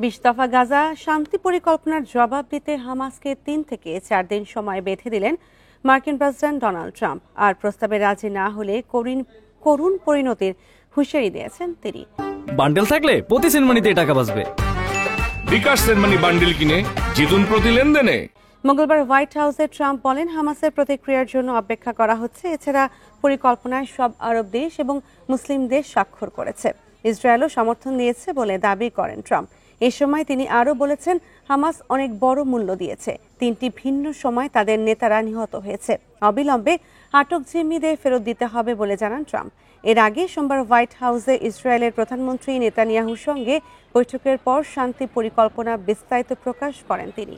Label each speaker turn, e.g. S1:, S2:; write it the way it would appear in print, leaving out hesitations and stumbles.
S1: ২০ দফা গাজা শান্তি পরিকল্পনার জবাব দিতে হামাসকে ৩ থেকে ৪ দিন সময় বেঁধে দিলেন মার্কিন প্রেসিডেন্ট ডোনাল্ড ট্রাম্প। আর প্রস্তাবে রাজি না হলে করুণ পরিণতির হুঁশিয়ারি দিয়েছেন তিনি।
S2: বান্ডেল থাকলে প্রতি সেনমানিতে টাকা বাঁচবে।
S3: বিকাশ সেনমানি বান্ডেল কিনে জিতুন প্রতি লেনদেনে।
S1: মঙ্গলবার হোয়াইট হাউসে ট্রাম্প বলেন, হামাসের প্রতিক্রিয়ার জন্য অপেক্ষা করা হচ্ছে। এছাড়া পরিকল্পনায় সব আরব দেশ এবং মুসলিম দেশ স্বাক্ষর করেছে। ইসরায়েলও সমর্থন দিয়েছে বলে দাবি করেন ট্রাম্প। এ সময় তিনি আরও বলেছেন, হামাস অনেক বড় মূল্য দিয়েছে। 3টি ভিন্ন সময় তাদের নেতারা নিহত হয়েছে। অবিলম্বে আটক জিম্মিদের ফেরত দিতে হবে বলে জানান ট্রাম্প। এর আগে সোমবার হোয়াইট হাউসে ইসরায়েলের প্রধানমন্ত্রী নেতানিয়াহুর সঙ্গে বৈঠকের পর শান্তি পরিকল্পনা বিস্তারিত প্রকাশ করেন তিনি।